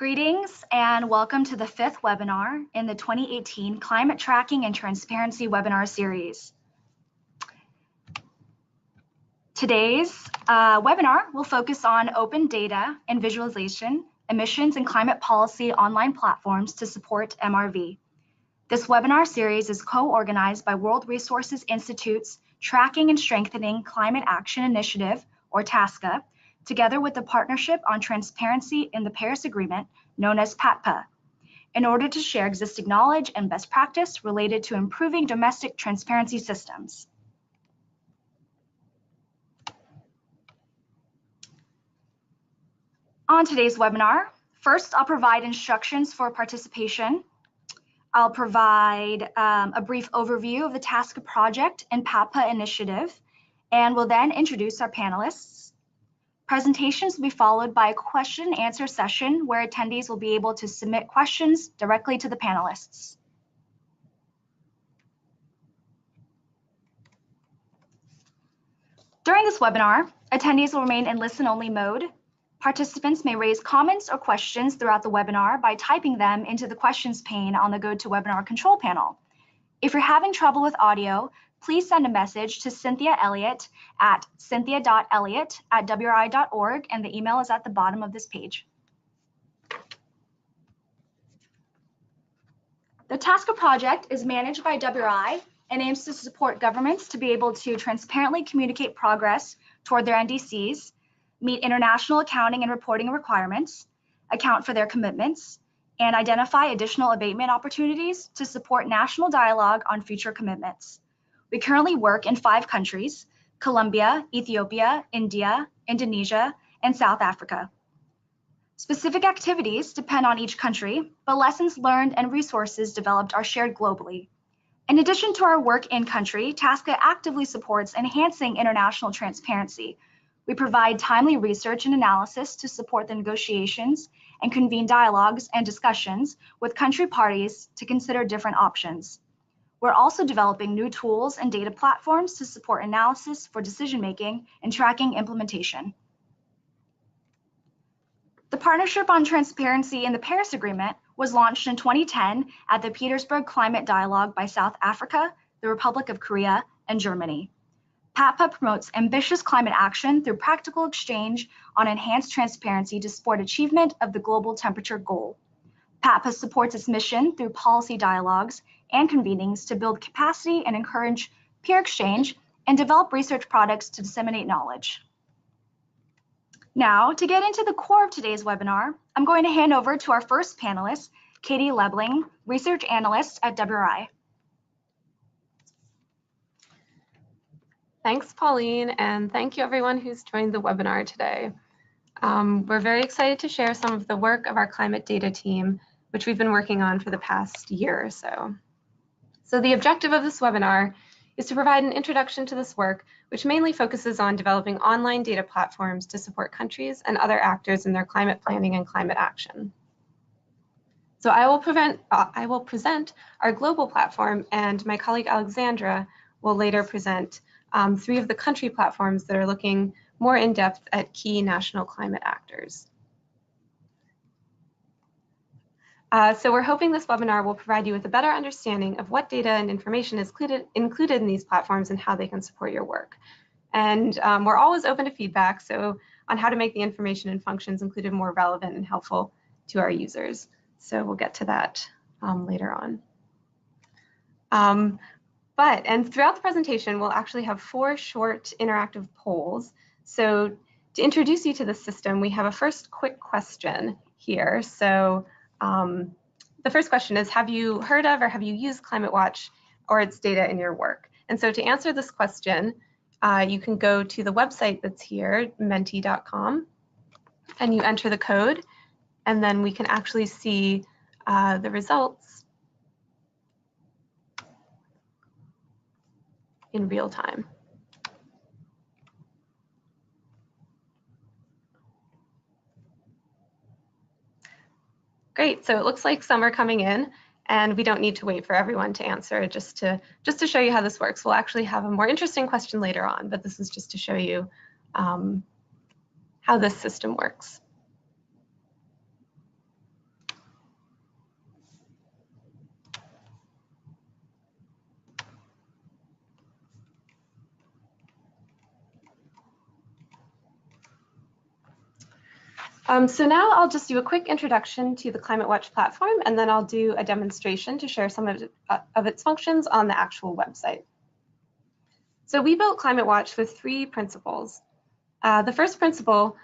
Greetings and welcome to the fifth webinar in the 2018 Climate Tracking and Transparency webinar series. Today's webinar will focus on open data and visualization, emissions and climate policy online platforms to support MRV. This webinar series is co-organized by World Resources Institute's Tracking and Strengthening Climate Action Initiative, or TASCA, together with the Partnership on Transparency in the Paris Agreement, known as PATPA, in order to share existing knowledge and best practice related to improving domestic transparency systems. On today's webinar, first I'll provide instructions for participation. I'll provide a brief overview of the TASCA project and PATPA initiative, and will then introduce our panelists. Presentations will be followed by a question and answer session where attendees will be able to submit questions directly to the panelists. During this webinar, attendees will remain in listen-only mode. Participants may raise comments or questions throughout the webinar by typing them into the questions pane on the GoToWebinar control panel. If you're having trouble with audio, please send a message to Cynthia Elliott at cynthia.elliott@wri.org, and the email is at the bottom of this page. The TASCA project is managed by WRI and aims to support governments to be able to transparently communicate progress toward their NDCs, meet international accounting and reporting requirements, account for their commitments, and identify additional abatement opportunities to support national dialogue on future commitments. We currently work in 5 countries: Colombia, Ethiopia, India, Indonesia, and South Africa. Specific activities depend on each country, but lessons learned and resources developed are shared globally. In addition to our work in country, TASCA actively supports enhancing international transparency. We provide timely research and analysis to support the negotiations and convene dialogues and discussions with country parties to consider different options. We're also developing new tools and data platforms to support analysis for decision-making and tracking implementation. The Partnership on Transparency in the Paris Agreement was launched in 2010 at the Petersberg Climate Dialogue by South Africa, the Republic of Korea, and Germany. PATPA promotes ambitious climate action through practical exchange on enhanced transparency to support achievement of the global temperature goal. PATPA supports its mission through policy dialogues and convenings to build capacity and encourage peer exchange and develop research products to disseminate knowledge. Now, to get into the core of today's webinar, I'm going to hand over to our first panelist, Katie Lebling, Research Analyst at WRI. Thanks, Pauline, and thank you everyone who's joined the webinar today. We're very excited to share some of the work of our climate data team, which we've been working on for the past year or so. So the objective of this webinar is to provide an introduction to this work, which mainly focuses on developing online data platforms to support countries and other actors in their climate planning and climate action. So I will present our global platform, and my colleague Alexsandra will later present 3 of the country platforms that are looking more in depth at key national climate actors. So we're hoping this webinar will provide you with a better understanding of what data and information is included in these platforms and how they can support your work. And we're always open to feedback, so on how to make the information and functions included more relevant and helpful to our users. So we'll get to that later on. And throughout the presentation, we'll actually have 4 short interactive polls. So to introduce you to the system, we have a first quick question here. So the first question is, have you heard of or have you used ClimateWatch or its data in your work? And so to answer this question, you can go to the website that's here, menti.com, and you enter the code, and then we can actually see the results in real time. Great, so it looks like some are coming in, and we don't need to wait for everyone to answer. Just to show you how this works, we'll actually have a more interesting question later on, but this is just to show you how this system works. So now I'll just do a quick introduction to the Climate Watch platform, and then I'll do a demonstration to share some of its functions on the actual website. So we built Climate Watch with 3 principles. The first principle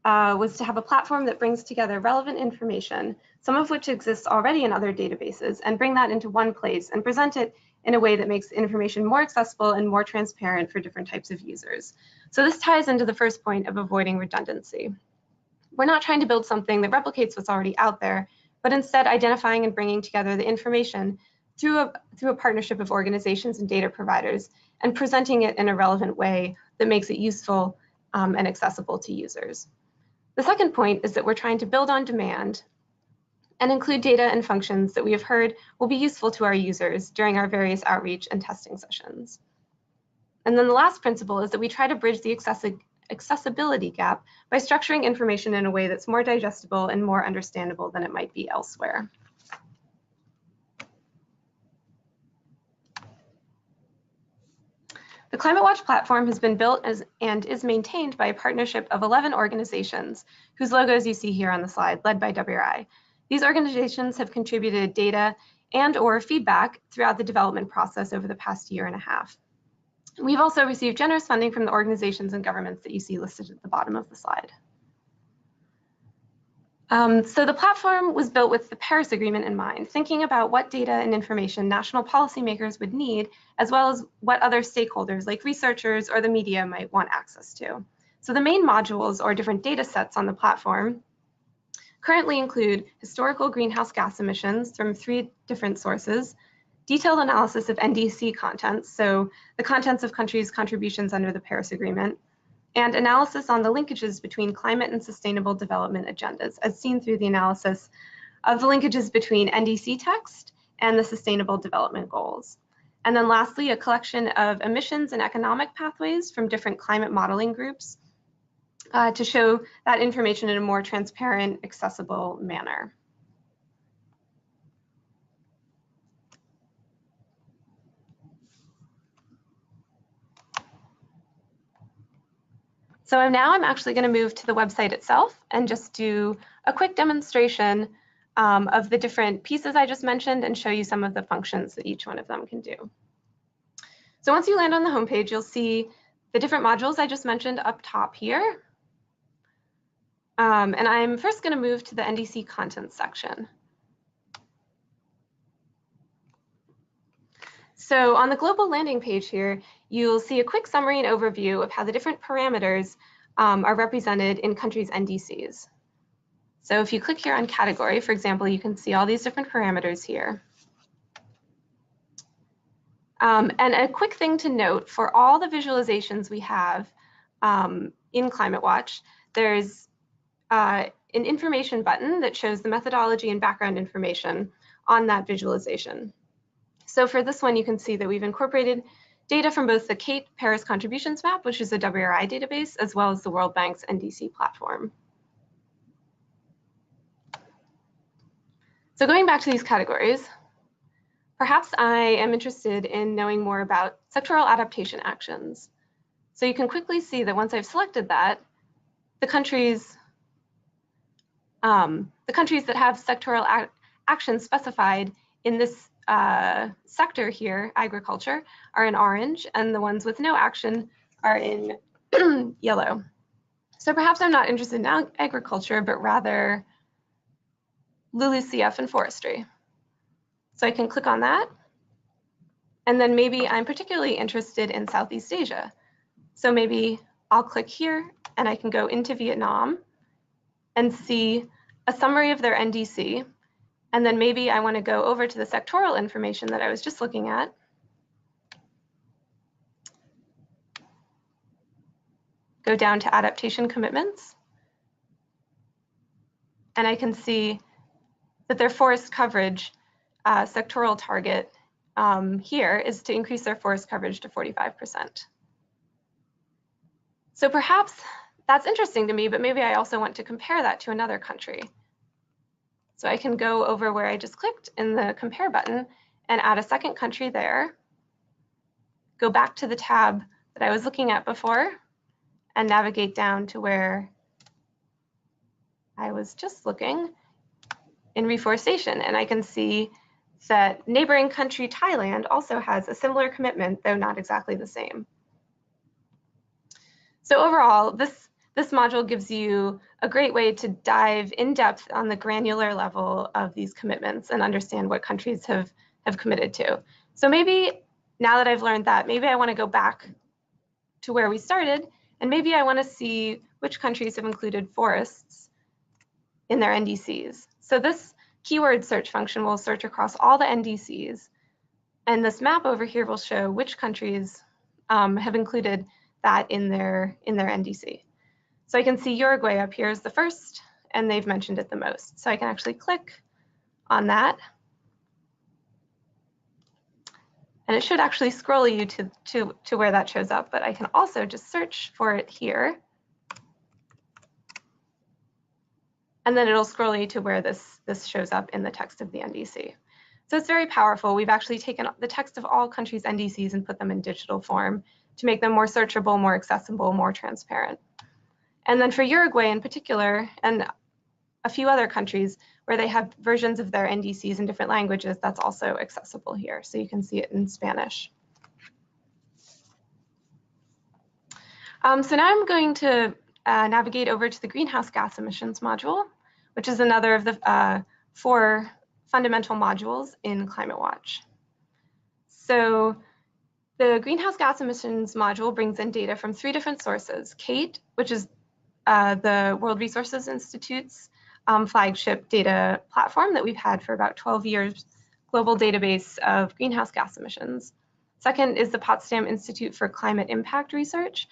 was to have a platform that brings together relevant information, some of which exists already in other databases, and bring that into one place and present it in a way that makes information more accessible and more transparent for different types of users. So this ties into the first point of avoiding redundancy. We're not trying to build something that replicates what's already out there, but instead identifying and bringing together the information through a partnership of organizations and data providers and presenting it in a relevant way that makes it useful and accessible to users. The second point is that we're trying to build on demand and include data and functions that we have heard will be useful to our users during our various outreach and testing sessions. And then the last principle is that we try to bridge the accessibility gap by structuring information in a way that's more digestible and more understandable than it might be elsewhere. The Climate Watch platform has been built and is maintained by a partnership of 11 organizations, whose logos you see here on the slide, led by WRI. These organizations have contributed data and/or feedback throughout the development process over the past year and a half. We've also received generous funding from the organizations and governments that you see listed at the bottom of the slide. So the platform was built with the Paris Agreement in mind, thinking about what data and information national policymakers would need, as well as what other stakeholders like researchers or the media might want access to. So the main modules or different data sets on the platform currently include historical greenhouse gas emissions from 3 different sources, detailed analysis of NDC contents, so the contents of countries' contributions under the Paris Agreement, and analysis on the linkages between climate and sustainable development agendas, as seen through the analysis of the linkages between NDC text and the Sustainable Development Goals. And then lastly, a collection of emissions and economic pathways from different climate modeling groups to show that information in a more transparent, accessible manner. So now I'm actually going to move to the website itself and just do a quick demonstration of the different pieces I just mentioned and show you some of the functions that each one of them can do. So once you land on the homepage, you'll see the different modules I just mentioned up top here. And I'm first going to move to the NDC content section. So on the global landing page here, you'll see a quick summary and overview of how the different parameters are represented in countries' NDCs. So if you click here on category, for example, you can see all these different parameters here. And a quick thing to note, for all the visualizations we have in Climate Watch, there's an information button that shows the methodology and background information on that visualization. So for this one, you can see that we've incorporated data from both the CATE Paris Contributions Map, which is a WRI database, as well as the World Bank's NDC platform. So going back to these categories, perhaps I am interested in knowing more about sectoral adaptation actions. So you can quickly see that once I've selected that, the countries that have sectoral actions specified in this sector here, agriculture, are in orange, and the ones with no action are in yellow. So perhaps I'm not interested in agriculture, but rather LULUCF and forestry. So I can click on that, and then maybe I'm particularly interested in Southeast Asia. So maybe I'll click here, and I can go into Vietnam and see a summary of their NDC. And then maybe I want to go over to the sectoral information that I was just looking at. Go down to adaptation commitments. And I can see that their forest coverage sectoral target here is to increase their forest coverage to 45%. So perhaps that's interesting to me, but maybe I also want to compare that to another country. So I can go over where I just clicked in the compare button and add a second country there, go back to the tab that I was looking at before, and navigate down to where I was just looking in reforestation, and I can see that neighboring country Thailand also has a similar commitment, though not exactly the same. So overall, this module gives you a great way to dive in depth on the granular level of these commitments and understand what countries have committed to. So maybe now that I've learned that, maybe I want to go back to where we started, and maybe I want to see which countries have included forests in their NDCs. So this keyword search function will search across all the NDCs, and this map over here will show which countries have included that in their NDC. So I can see Uruguay up here is the first, and they've mentioned it the most. So I can actually click on that, and it should actually scroll you to where that shows up, but I can also just search for it here, and then it'll scroll you to where this shows up in the text of the NDC. So it's very powerful. We've actually taken the text of all countries' NDCs and put them in digital form to make them more searchable, more accessible, more transparent. And then for Uruguay in particular, and a few other countries where they have versions of their NDCs in different languages, that's also accessible here. So you can see it in Spanish. So now I'm going to navigate over to the greenhouse gas emissions module, which is another of the 4 fundamental modules in Climate Watch. So the greenhouse gas emissions module brings in data from 3 different sources: CATE, which is the World Resources Institute's flagship data platform that we've had for about 12 years, global database of greenhouse gas emissions. Second is the Potsdam Institute for Climate Impact Research.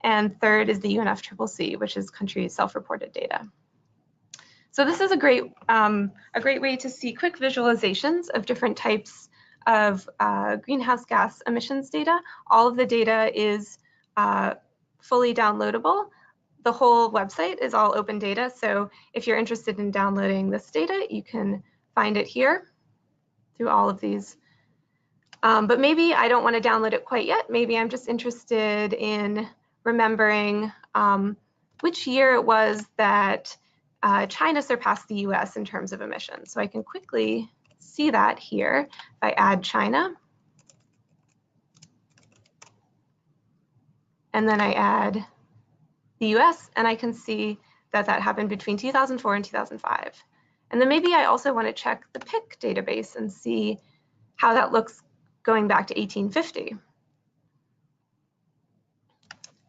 And third is the UNFCCC, which is country self-reported data. So this is a great way to see quick visualizations of different types of greenhouse gas emissions data. All of the data is fully downloadable. The whole website is all open data, so if you're interested in downloading this data, you can find it here through all of these. But maybe I don't want to download it quite yet. Maybe I'm just interested in remembering which year it was that China surpassed the US in terms of emissions. So I can quickly see that here if I add China. And then I add the US, and I can see that that happened between 2004 and 2005. And then maybe I also want to check the PIC database and see how that looks going back to 1850.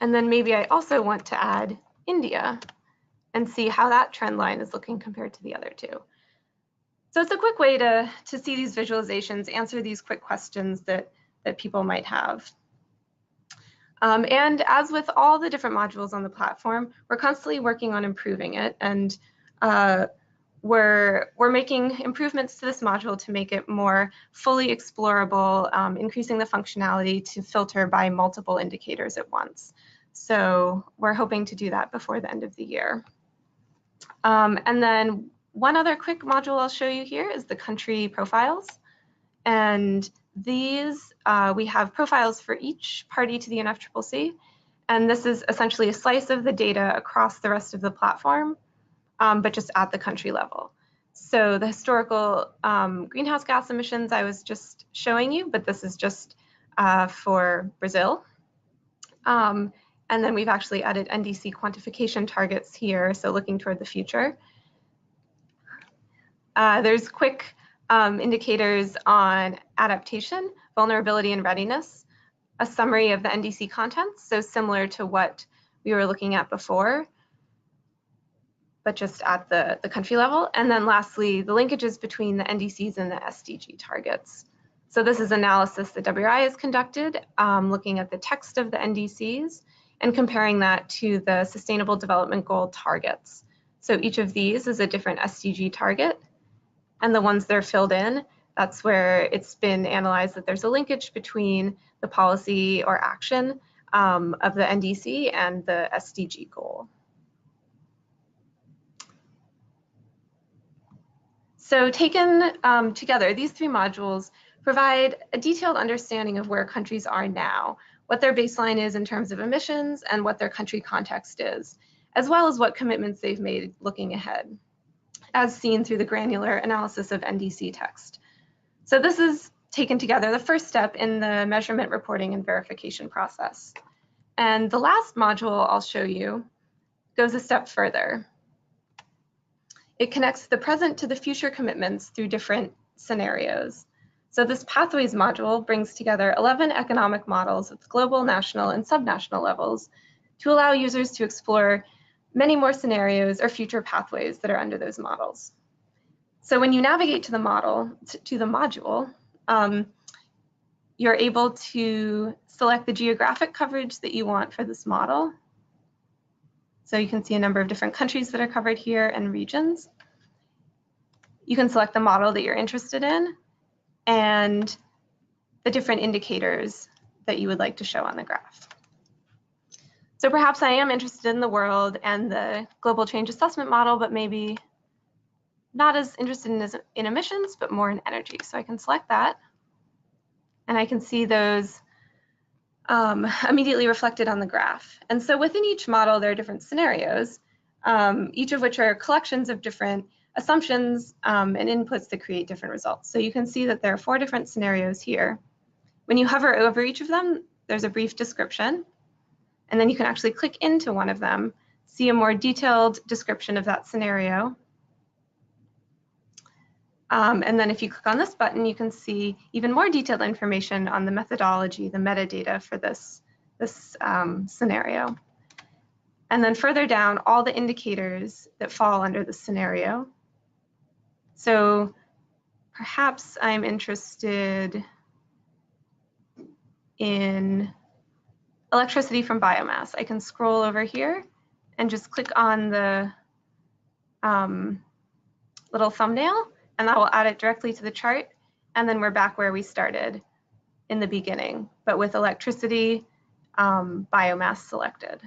And then maybe I also want to add India and see how that trend line is looking compared to the other 2. So it's a quick way to see these visualizations, answer these quick questions that people might have. And as with all the different modules on the platform, we're constantly working on improving it, and we're making improvements to this module to make it more fully explorable, increasing the functionality to filter by multiple indicators at once. So we're hoping to do that before the end of the year. And then one other quick module I'll show you here is the country profiles. And these, we have profiles for each party to the UNFCCC. And this is essentially a slice of the data across the rest of the platform, but just at the country level. So the historical greenhouse gas emissions I was just showing you, but this is just for Brazil. And then we've actually added NDC quantification targets here, so looking toward the future. There's quick indicators on adaptation, vulnerability, and readiness, a summary of the NDC contents, so similar to what we were looking at before, but just at the country level. And then lastly, the linkages between the NDCs and the SDG targets. So this is analysis that WRI has conducted, looking at the text of the NDCs and comparing that to the Sustainable Development Goal targets. So each of these is a different SDG target, and the ones that are filled in, that's where it's been analyzed that there's a linkage between the policy or action of the NDC and the SDG goal. So taken together, these 3 modules provide a detailed understanding of where countries are now, what their baseline is in terms of emissions, and what their country context is. as well as what commitments they've made looking ahead, as seen through the granular analysis of NDC text. So this is taken together the first step in the measurement, reporting, and verification process. And the last module I'll show you goes a step further. It connects the present to the future commitments through different scenarios. So this pathways module brings together 11 economic models at the global, national, and subnational levels to allow users to explore many more scenarios or future pathways that are under those models. So when you navigate to the module, you're able to select the geographic coverage that you want for this model. So you can see a number of different countries that are covered here and regions. You can select the model that you're interested in and the different indicators that you would like to show on the graph. So perhaps I am interested in the world and the global change assessment model, but maybe not as interested in emissions, but more in energy. So I can select that, and I can see those immediately reflected on the graph. And so within each model, there are different scenarios, each of which are collections of different assumptions and inputs that create different results. So you can see that there are 4 different scenarios here. When you hover over each of them, there's a brief description, and then you can actually click into one of them, see a more detailed description of that scenario. And then if you click on this button, you can see even more detailed information on the methodology, the metadata for this scenario. And then further down, all the indicators that fall under the scenario. So perhaps I'm interested in electricity from biomass. I can scroll over here and just click on the little thumbnail, and that will add it directly to the chart. And then we're back where we started in the beginning, but with electricity, biomass selected.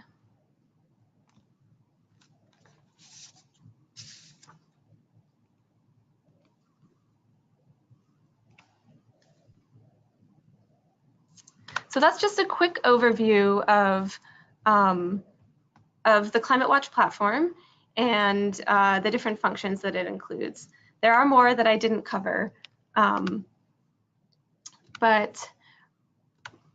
So that's just a quick overview of the Climate Watch platform and the different functions that it includes. There are more that I didn't cover, but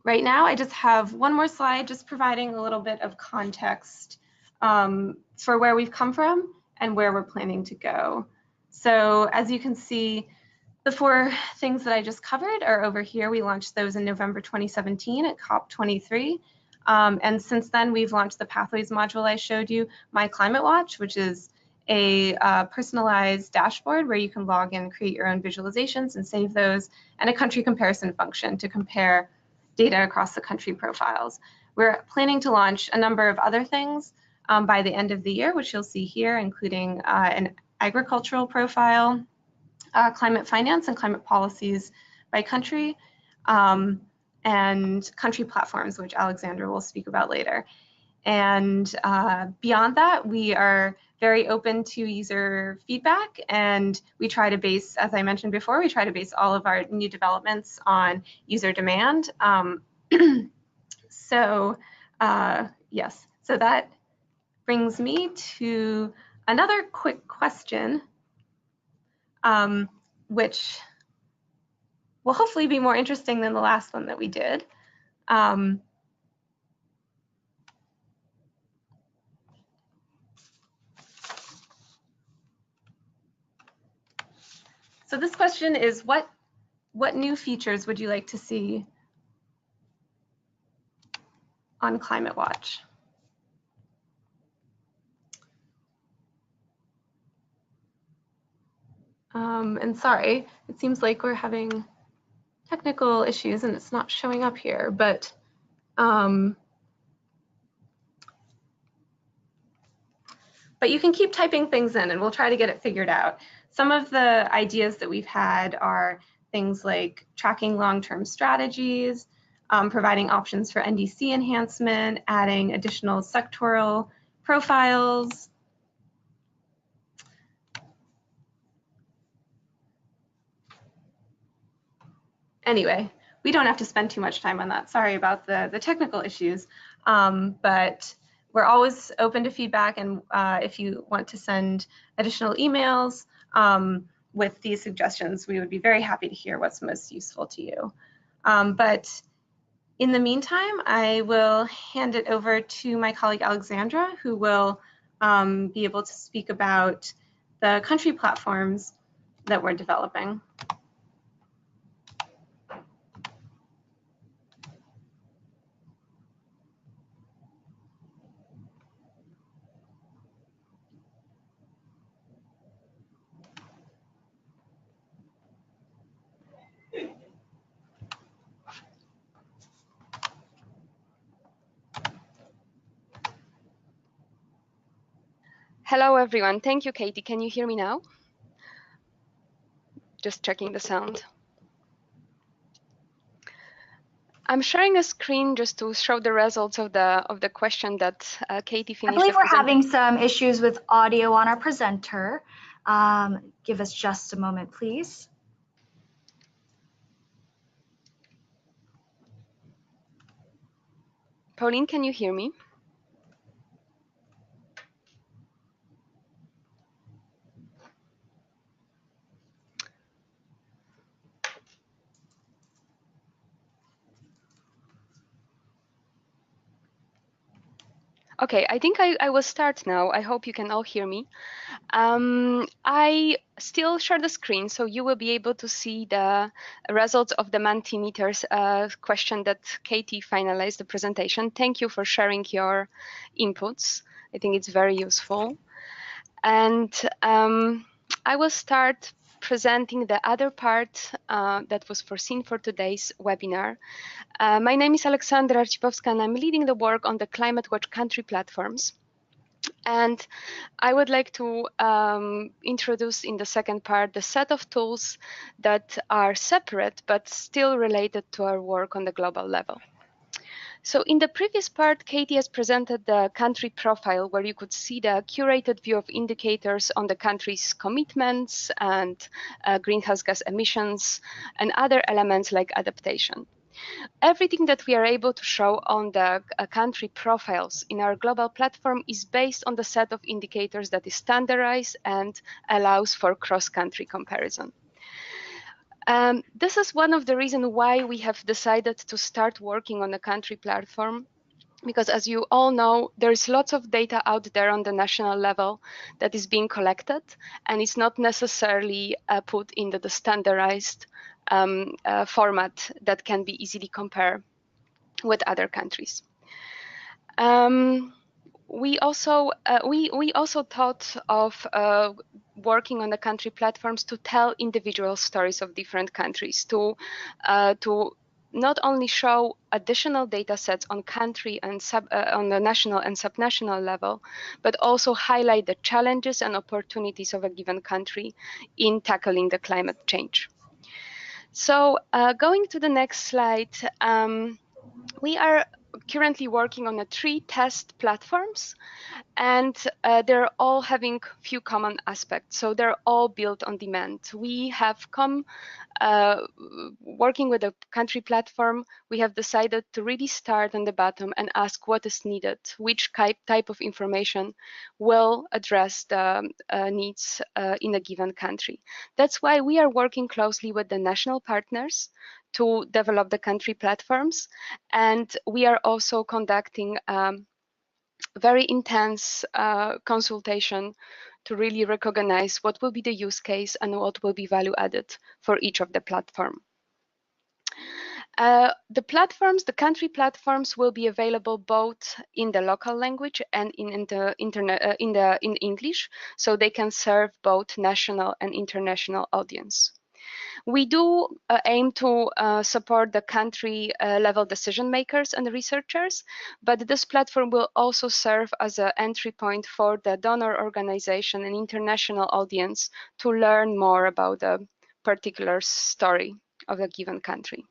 right now I just have one more slide just providing a little bit of context for where we've come from and where we're planning to go. So as you can see, the 4 things that I just covered are over here. We launched those in November 2017 at COP23. And since then, we've launched the Pathways module I showed you, My Climate Watch, which is a personalized dashboard where you can log in, create your own visualizations and save those, and a country comparison function to compare data across the country profiles. We're planning to launch a number of other things by the end of the year, which you'll see here, including an agricultural profile, climate finance and climate policies by country, and country platforms, which Alexsandra will speak about later. And beyond that, we are very open to user feedback, and we try to base, as I mentioned before, we try to base all of our new developments on user demand. Yes, so that brings me to another quick question, which will hopefully be more interesting than the last one that we did. So this question is, what new features would you like to see on Climate Watch? And sorry, it seems like we're having technical issues and it's not showing up here, but you can keep typing things in and we'll try to get it figured out. Some of the ideas that we've had are things like tracking long-term strategies, providing options for NDC enhancement, adding additional sectoral profiles. Anyway, we don't have to spend too much time on that. Sorry about the technical issues, but we're always open to feedback, and if you want to send additional emails with these suggestions, we would be very happy to hear what's most useful to you. But in the meantime, I will hand it over to my colleague Alexsandra, who will be able to speak about the country platforms that we're developing. Hello, everyone. Thank you, Katie. Can you hear me now? Just checking the sound. I'm sharing a screen just to show the results of the question that Katie finished. I believe we're having some issues with audio on our presenter. Give us just a moment, please. Pauline, can you hear me? Okay, I think I will start now. I hope you can all hear me. I still share the screen, so you will be able to see the results of the Mentimeters question that Katie finalized the presentation. Thank you for sharing your inputs. I think it's very useful. And I will start presenting the other part that was foreseen for today's webinar. My name is Alexsandra Arcipowska, and I'm leading the work on the Climate Watch country platforms. And I would like to introduce in the second part the set of tools that are separate but still related to our work on the global level. So in the previous part, Katie has presented the country profile, where you could see the curated view of indicators on the country's commitments and greenhouse gas emissions and other elements like adaptation. Everything that we are able to show on the country profiles in our global platform is based on the set of indicators that is standardized and allows for cross-country comparison. This is one of the reasons why we have decided to start working on a country platform, because as you all know, there's lots of data out there on the national level that is being collected, and it's not necessarily put into the standardized format that can be easily compared with other countries. We also thought of working on the country platforms to tell individual stories of different countries, to not only show additional data sets on country and on the national and subnational level, but also highlight the challenges and opportunities of a given country in tackling the climate change. So going to the next slide, we are currently working on 3 test platforms, and they're all having few common aspects. So they're all built on demand. We have come working with a country platform, we have decided to really start on the bottom and ask what is needed, which type of information will address the needs in a given country. That's why we are working closely with the national partners to develop the country platforms, and we are also conducting very intense consultation to really recognize what will be the use case and what will be value added for each of the platform. The country platforms will be available both in the local language and in English, so they can serve both national and international audience. We do aim to support the country level decision makers and researchers, but this platform will also serve as an entry point for the donor organization and international audience to learn more about the particular story of a given country.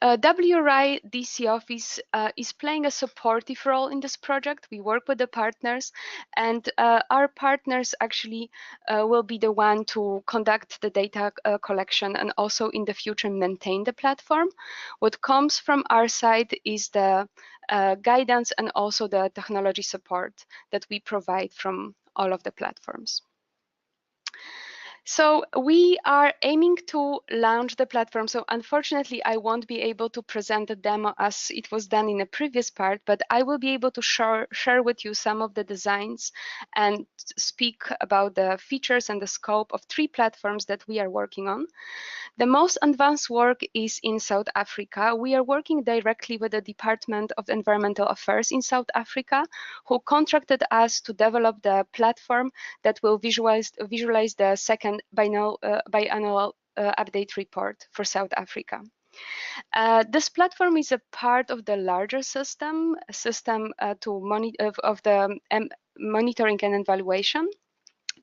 WRI DC office is playing a supportive role in this project. We work with the partners, and our partners actually will be the one to conduct the data collection and also in the future maintain the platform. What comes from our side is the guidance and also the technology support that we provide from all of the platforms. So we are aiming to launch the platform. So unfortunately, I won't be able to present the demo as it was done in a previous part, but I will be able to share with you some of the designs and speak about the features and the scope of 3 platforms that we are working on. The most advanced work is in South Africa. We are working directly with the Department of Environmental Affairs in South Africa, who contracted us to develop the platform that will visualize the second biannual update report for South Africa. This platform is a part of the larger system to monitor monitoring and evaluation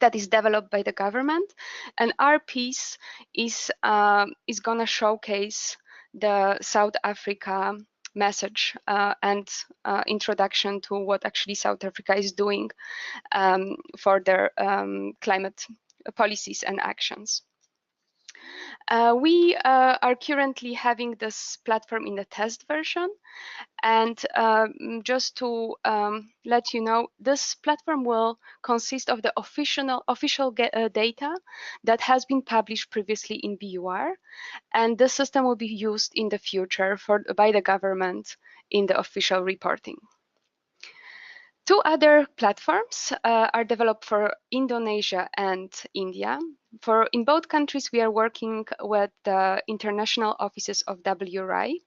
that is developed by the government, and our piece is gonna showcase the South Africa message and introduction to what actually South Africa is doing for their climate policies and actions. We are currently having this platform in the test version, and just to let you know, this platform will consist of the official data that has been published previously in BUR, and this system will be used in the future by the government in the official reporting. 2 other platforms are developed for Indonesia and India. In both countries, we are working with the international offices of WRI,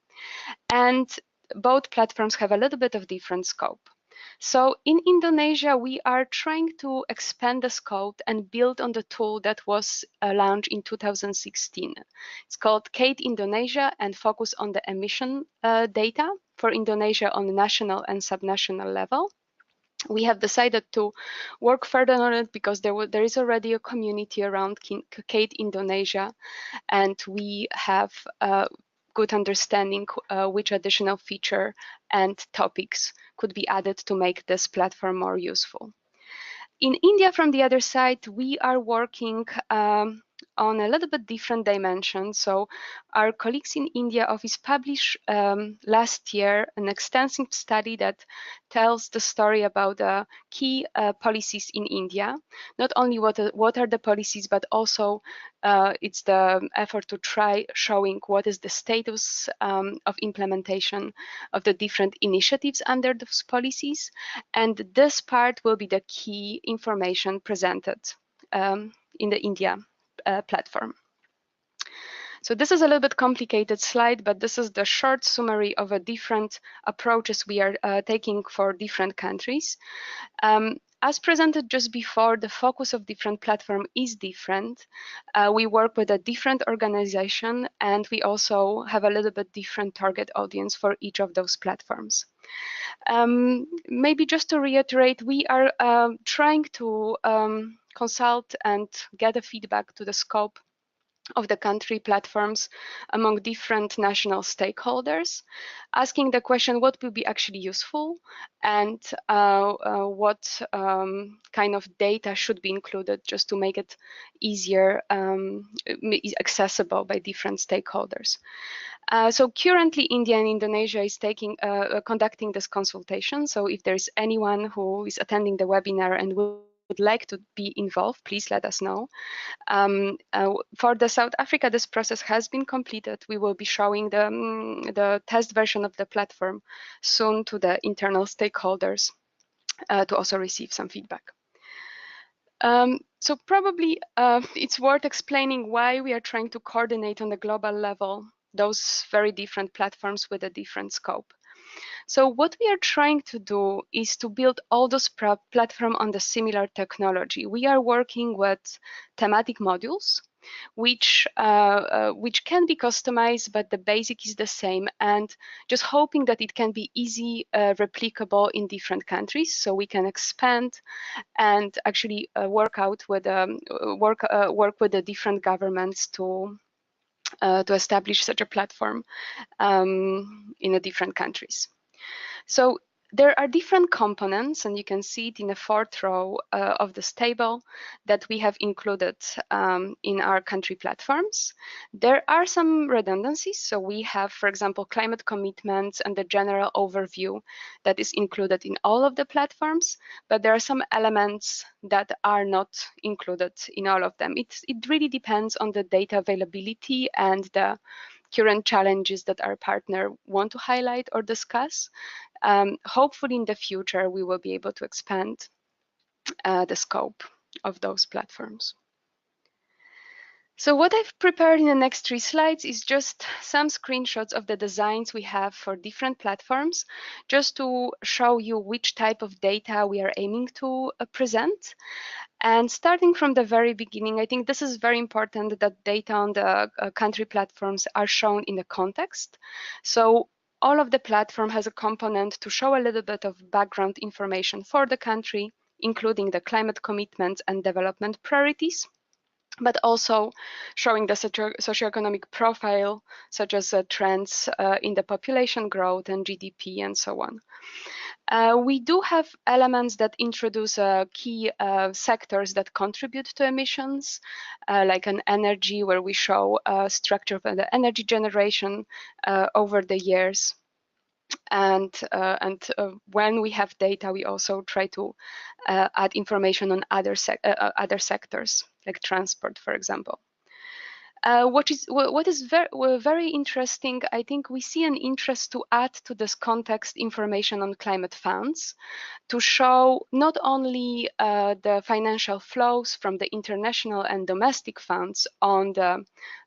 and both platforms have a little bit of different scope. So in Indonesia, we are trying to expand the scope and build on the tool that was launched in 2016. It's called KATE Indonesia and focus on the emission data for Indonesia on the national and subnational level. We have decided to work further on it because there is already a community around KATE Indonesia, and we have a good understanding which additional feature and topics could be added to make this platform more useful. In India, from the other side, we are working on a little bit different dimension. So our colleagues in India office published last year an extensive study that tells the story about key policies in India. Not only what are the policies, but also it's the effort to try showing what is the status of implementation of the different initiatives under those policies. And this part will be the key information presented in the India platform. So this is a little bit complicated slide, but this is the short summary of the different approaches we are taking for different countries. As presented just before, the focus of different platform is different. We work with a different organization, and we also have a little bit different target audience for each of those platforms. Maybe just to reiterate, we are trying to consult and get a feedback to the scope of the country platforms among different national stakeholders, asking the question what will be actually useful and what kind of data should be included just to make it easier, accessible by different stakeholders. So currently India and Indonesia is conducting this consultation. So if there's anyone who is attending the webinar and would like to be involved, please let us know. For the South Africa, this process has been completed. We will be showing the test version of the platform soon to the internal stakeholders to also receive some feedback. So probably it's worth explaining why we are trying to coordinate on the global level those very different platforms with a different scope. So what we are trying to do is to build all those platforms on the similar technology. We are working with thematic modules, which can be customized, but the basic is the same, and just hoping that it can be easy replicable in different countries, so we can expand and actually work with the different governments to to establish such a platform in the different countries. So there are different components, and you can see it in the fourth row of this table that we have included in our country platforms. There are some redundancies. So we have, for example, climate commitments and the general overview that is included in all of the platforms, but there are some elements that are not included in all of them. It really depends on the data availability and the current challenges that our partner want to highlight or discuss. Hopefully in the future, we will be able to expand the scope of those platforms. So what I've prepared in the next 3 slides is just some screenshots of the designs we have for different platforms, just to show you which type of data we are aiming to present. And starting from the very beginning, I think this is very important that data on the country platforms are shown in the context. So all of the platform has a component to show a little bit of background information for the country, including the climate commitments and development priorities, but also showing the socioeconomic profile, such as trends in the population growth and GDP and so on. We do have elements that introduce key sectors that contribute to emissions, like an energy, where we show structure of the energy generation over the years. And when we have data, we also try to add information on other sectors, like transport, for example. What is very interesting, I think we see an interest to add to this context information on climate funds to show not only the financial flows from the international and domestic funds on the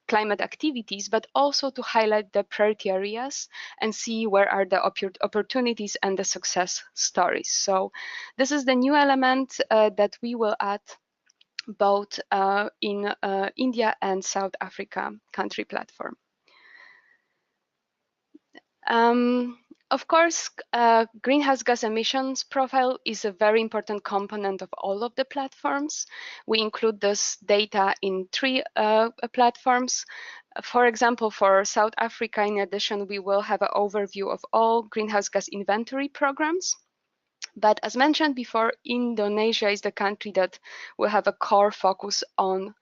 climate activities, but also to highlight the priority areas and see where are the opportunities and the success stories. So this is the new element that we will add both in India and South Africa country platform. Of course, greenhouse gas emissions profile is a very important component of all of the platforms. We include this data in 3 platforms. For example, for South Africa, in addition, we will have an overview of all greenhouse gas inventory programs. But as mentioned before, Indonesia is the country that will have a core focus on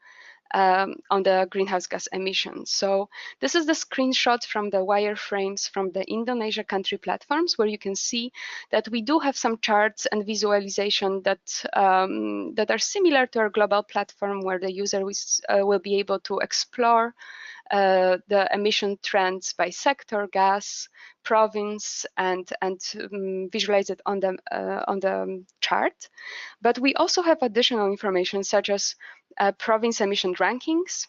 the greenhouse gas emissions. So this is the screenshot from the wireframes from the Indonesia country platforms, where you can see that we do have some charts and visualization that that are similar to our global platform, where the user will be able to explore the emission trends by sector, gas, province, and visualize it on the chart. But we also have additional information, such as province emission rankings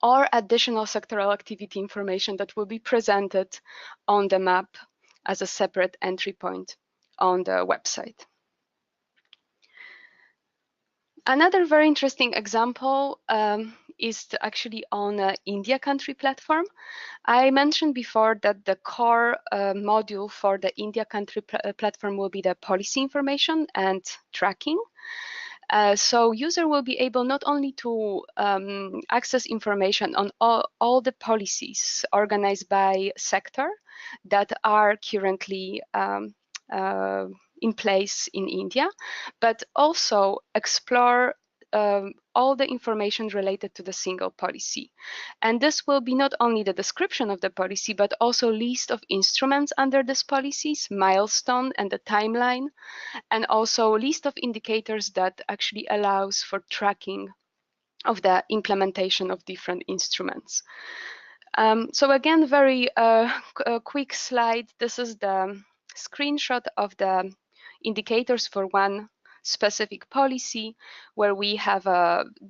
or additional sectoral activity information that will be presented on the map as a separate entry point on the website. Another very interesting example is actually on India country platform. I mentioned before that the core module for the India country platform will be the policy information and tracking. So user will be able not only to access information on all the policies organized by sector that are currently in place in India, but also explore all the information related to the single policy. And this will be not only the description of the policy, but also list of instruments under this policies, milestone and the timeline, and also list of indicators that actually allows for tracking of the implementation of different instruments. So again, very quick slide. This is the screenshot of the indicators for one specific policy, where we have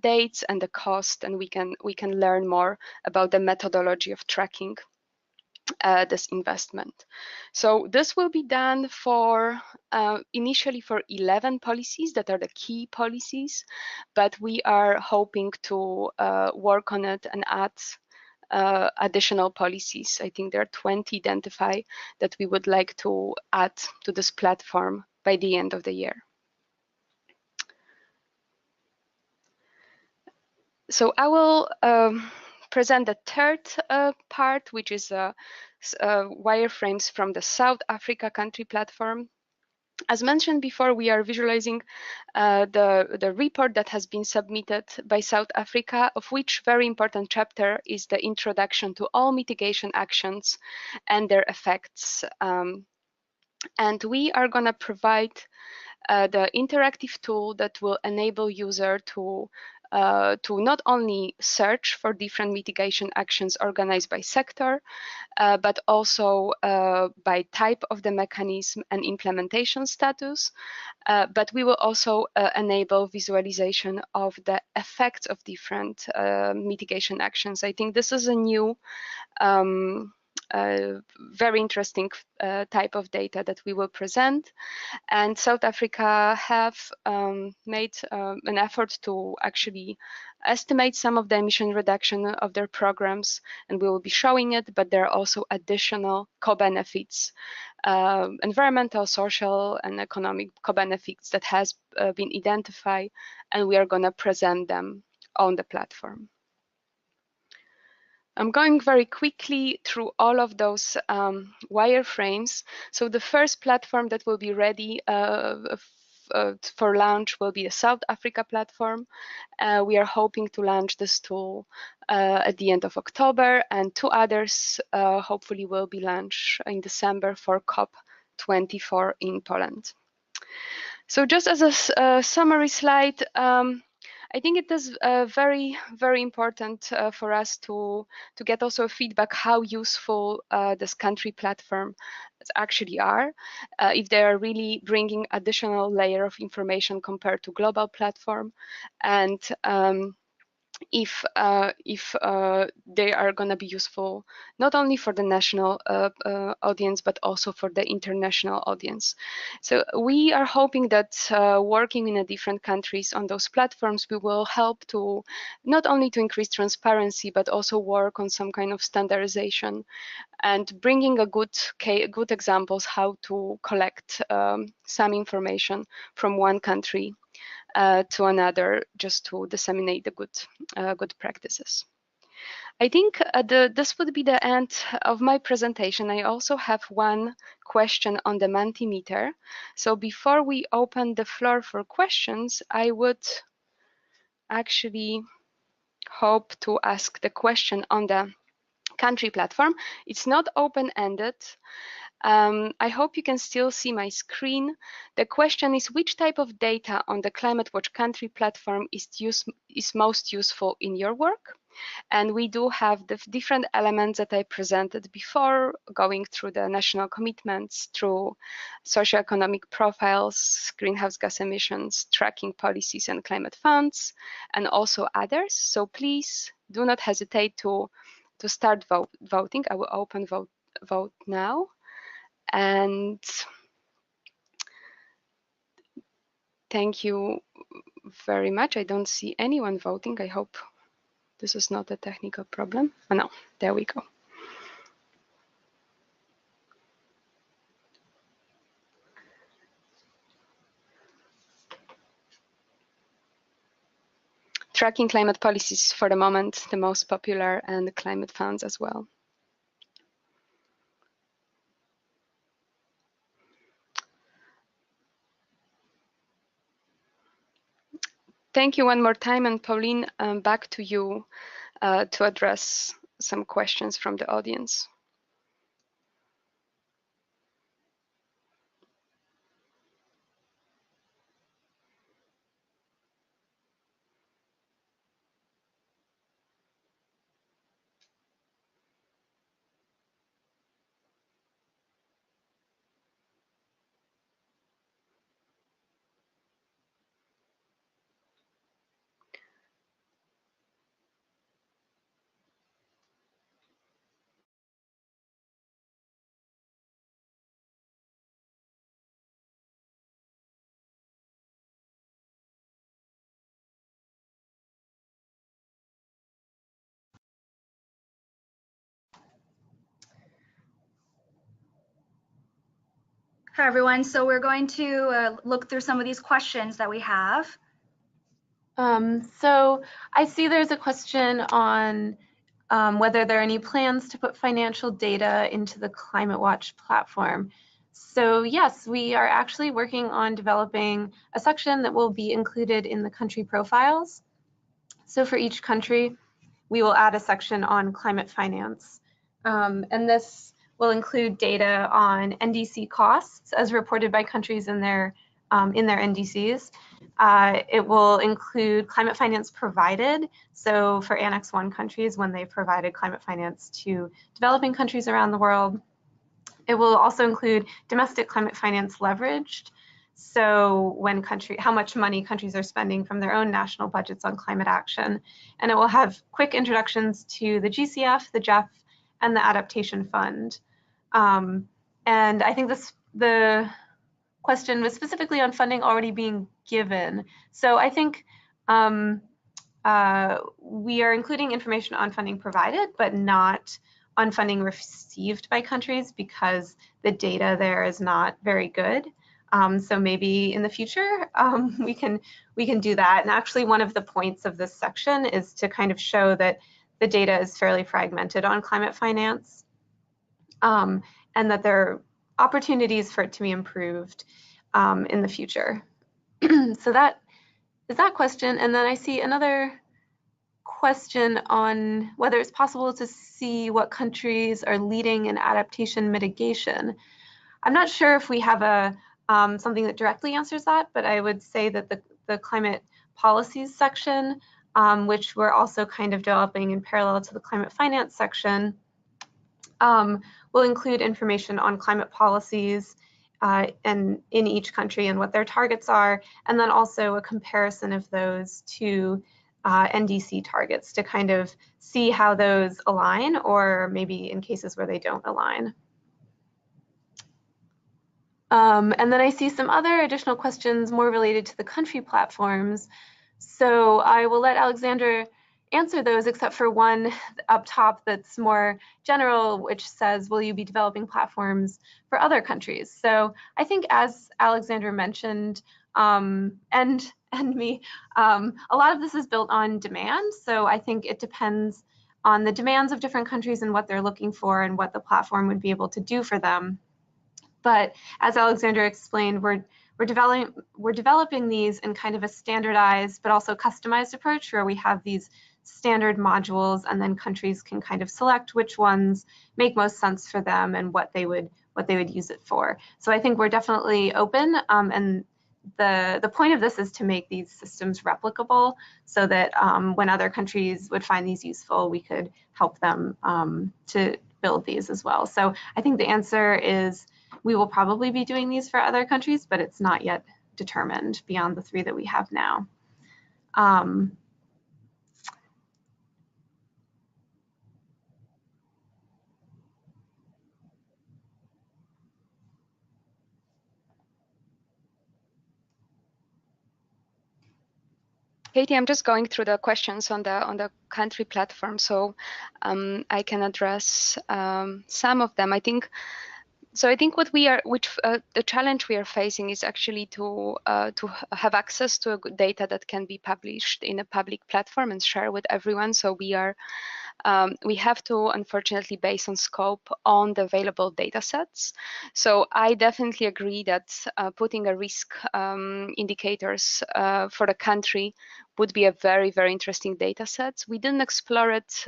dates and the cost, and we can learn more about the methodology of tracking this investment. So this will be done for initially for 11 policies that are the key policies, but we are hoping to work on it and add additional policies. I think there are 20 identified that we would like to add to this platform by the end of the year. So I will present the third part, which is wireframes from the South Africa country platform. As mentioned before, we are visualizing the report that has been submitted by South Africa, of which very important chapter is the introduction to all mitigation actions and their effects. And we are going to provide the interactive tool that will enable user to not only search for different mitigation actions organized by sector, but also by type of the mechanism and implementation status. But we will also enable visualization of the effects of different mitigation actions. I think this is a new very interesting type of data that we will present. And South Africa have made an effort to actually estimate some of the emission reduction of their programs, and we will be showing it, but there are also additional co-benefits, environmental, social, and economic co-benefits that has been identified, and we are going to present them on the platform. I'm going very quickly through all of those wireframes. So the first platform that will be ready for launch will be the South Africa platform. We are hoping to launch this tool at the end of October, and two others hopefully will be launched in December for COP24 in Poland. So just as a summary slide, I think it is very, very important for us to get also feedback how useful this country platform actually are, if they are really bringing additional layer of information compared to global platform, and if they are going to be useful not only for the national audience, but also for the international audience. So we are hoping that working in different countries on those platforms, we will help to not only to increase transparency, but also work on some kind of standardization and bringing a good examples how to collect some information from one country to another, just to disseminate the good practices. I think this would be the end of my presentation. I also have one question on the Mentimeter. So before we open the floor for questions, I would actually hope to ask the question on the country platform. It's not open-ended. I hope you can still see my screen. The question is, which type of data on the Climate Watch country platform is most useful in your work? And we do have the different elements that I presented before, going through the national commitments, through socioeconomic profiles, greenhouse gas emissions, tracking policies and climate funds, and also others. So please do not hesitate to start voting. I will open vote now. And thank you very much. I don't see anyone voting. I hope this is not a technical problem. Oh, no, there we go. Tracking climate policies for the moment, the most popular, and the climate funds as well. Thank you one more time, and Pauline, back to you to address some questions from the audience. Hi, everyone. So we're going to look through some of these questions that we have. So I see there's a question on whether there are any plans to put financial data into the Climate Watch platform. So yes, we are actually working on developing a section that will be included in the country profiles. So for each country, we will add a section on climate finance. And this will include data on NDC costs as reported by countries in their NDCs. It will include climate finance provided. So for Annex 1 countries, when they've provided climate finance to developing countries around the world. It will also include domestic climate finance leveraged. So when how much money countries are spending from their own national budgets on climate action. And it will have quick introductions to the GCF, the GEF, and the Adaptation Fund. And I think the question was specifically on funding already being given. So I think we are including information on funding provided, but not on funding received by countries because the data there is not very good. So maybe in the future we can do that. And actually one of the points of this section is to kind of show that the data is fairly fragmented on climate finance and that there are opportunities for it to be improved in the future. So that is that question. And then I see another question on whether it's possible to see what countries are leading in adaptation mitigation. I'm not sure if we have a something that directly answers that, but I would say that the climate policies section, which we're also kind of developing in parallel to the climate finance section, will include information on climate policies and in each country and what their targets are, and then also a comparison of those to NDC targets to kind of see how those align, or maybe in cases where they don't align. And then I see some other additional questions more related to the country platforms. So I will let Alexsandra answer those, except for one up top that's more general, which says, will you be developing platforms for other countries? So I think, as Alexsandra mentioned, and me, a lot of this is built on demand. So I think it depends on the demands of different countries and what they're looking for and what the platform would be able to do for them. But as Alexsandra explained, we're developing these in kind of a standardized but also customized approach where we have these standard modules, and then countries can kind of select which ones make most sense for them and what they would use it for. So I think we're definitely open, and the point of this is to make these systems replicable so that when other countries would find these useful, we could help them to build these as well. So I think the answer is we will probably be doing these for other countries, but it's not yet determined beyond the 3 that we have now. Katie, I'm just going through the questions on the country platform, so I can address some of them. I think what the challenge we are facing is actually to have access to data that can be published in a public platform and share with everyone. So we have to, unfortunately, base on scope on the available data sets. So I definitely agree that putting a risk indicators for the country would be a very, very interesting data set. We didn't explore it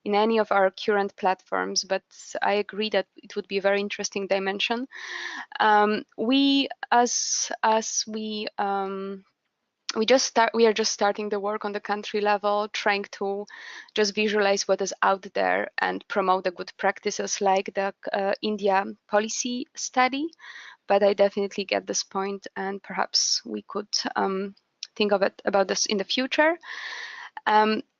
in any of our current platforms, but I agree that it would be a very interesting dimension. We are just starting the work on the country level, trying to just visualize what is out there and promote the good practices like the India policy study. But I definitely get this point, and perhaps we could think about this in the future.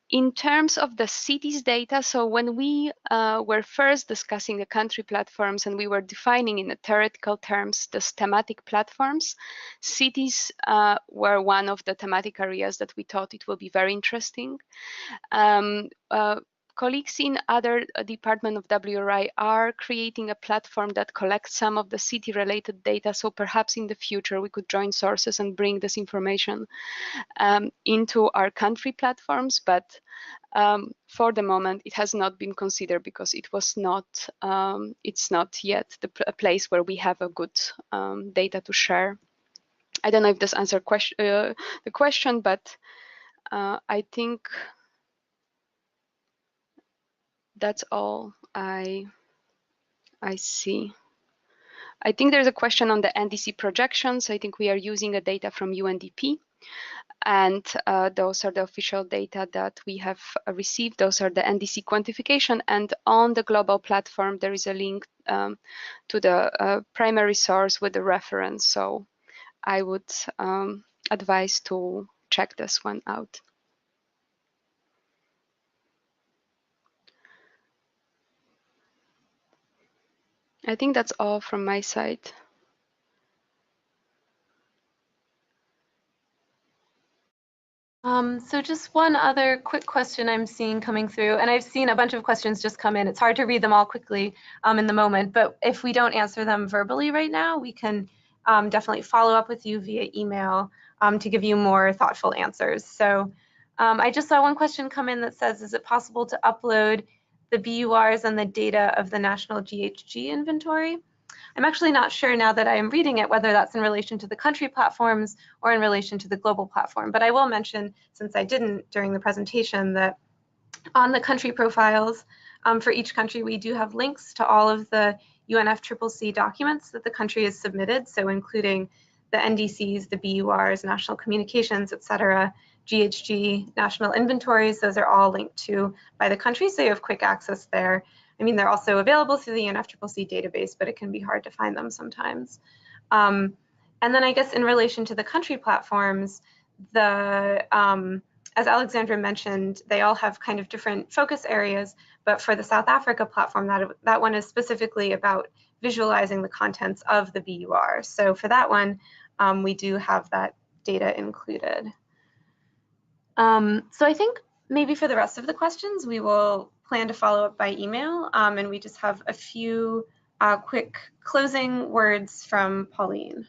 In terms of the cities data, so when we were first discussing the country platforms and we were defining in the theoretical terms the thematic platforms, cities were one of the thematic areas that we thought it will be very interesting. colleagues in other departments of WRI are creating a platform that collects some of the city-related data. So perhaps in the future we could join sources and bring this information into our country platforms. But for the moment, it has not been considered because it was not. It's not yet a place where we have a good data to share. I don't know if this answered the question, but I think that's all I see. I think there's a question on the NDC projections. I think we are using the data from UNDP, and those are the official data that we have received. Those are the NDC quantification, and on the global platform there is a link to the primary source with the reference. So I would advise to check this one out. I think that's all from my side. So just one other quick question I'm seeing coming through, and I've seen a bunch of questions just come in. It's hard to read them all quickly in the moment, but if we don't answer them verbally right now, we can definitely follow up with you via email to give you more thoughtful answers. So I just saw one question come in that says, is it possible to upload the BURs and the data of the national GHG inventory? I'm actually not sure now that I am reading it whether that's in relation to the country platforms or in relation to the global platform. But I will mention, since I didn't during the presentation, that on the country profiles for each country, we do have links to all of the UNFCCC documents that the country has submitted, so including the NDCs, the BURs, national communications, etc., GHG, national inventories. Those are all linked to by the country, so you have quick access there. I mean, they're also available through the UNFCCC database, but it can be hard to find them sometimes. And then I guess in relation to the country platforms, as Alexsandra mentioned, they all have kind of different focus areas, but for the South Africa platform, that one is specifically about visualizing the contents of the BUR. So for that one, we do have that data included. So I think maybe for the rest of the questions, we will plan to follow up by email, and we just have a few quick closing words from Pauline.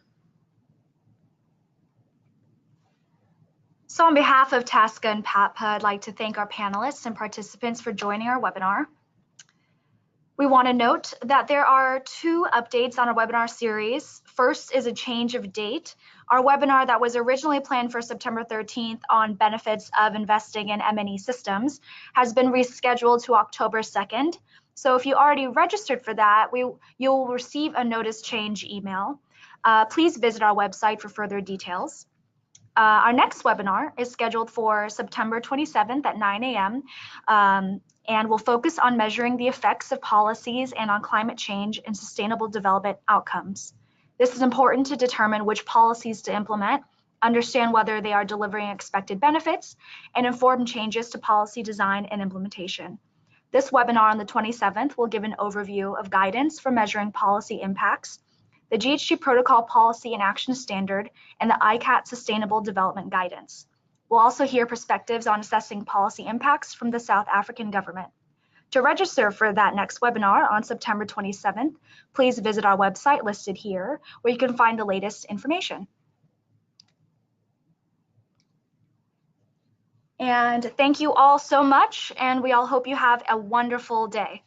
So on behalf of TASCA and PAPA, I'd like to thank our panelists and participants for joining our webinar. We want to note that there are 2 updates on our webinar series. First is a change of date. Our webinar that was originally planned for September 13th on benefits of investing in M&E systems has been rescheduled to October 2nd. So if you already registered for that, you'll receive a notice change email. Please visit our website for further details. Our next webinar is scheduled for September 27th at 9 a.m. And will focus on measuring the effects of policies and on climate change and sustainable development outcomes. This is important to determine which policies to implement, understand whether they are delivering expected benefits, and inform changes to policy design and implementation. This webinar on the 27th will give an overview of guidance for measuring policy impacts, the GHG Protocol Policy and Action Standard, and the ICAT Sustainable Development Guidance. We'll also hear perspectives on assessing policy impacts from the South African government. To register for that next webinar on September 27th, please visit our website listed here, where you can find the latest information. And thank you all so much, and we all hope you have a wonderful day.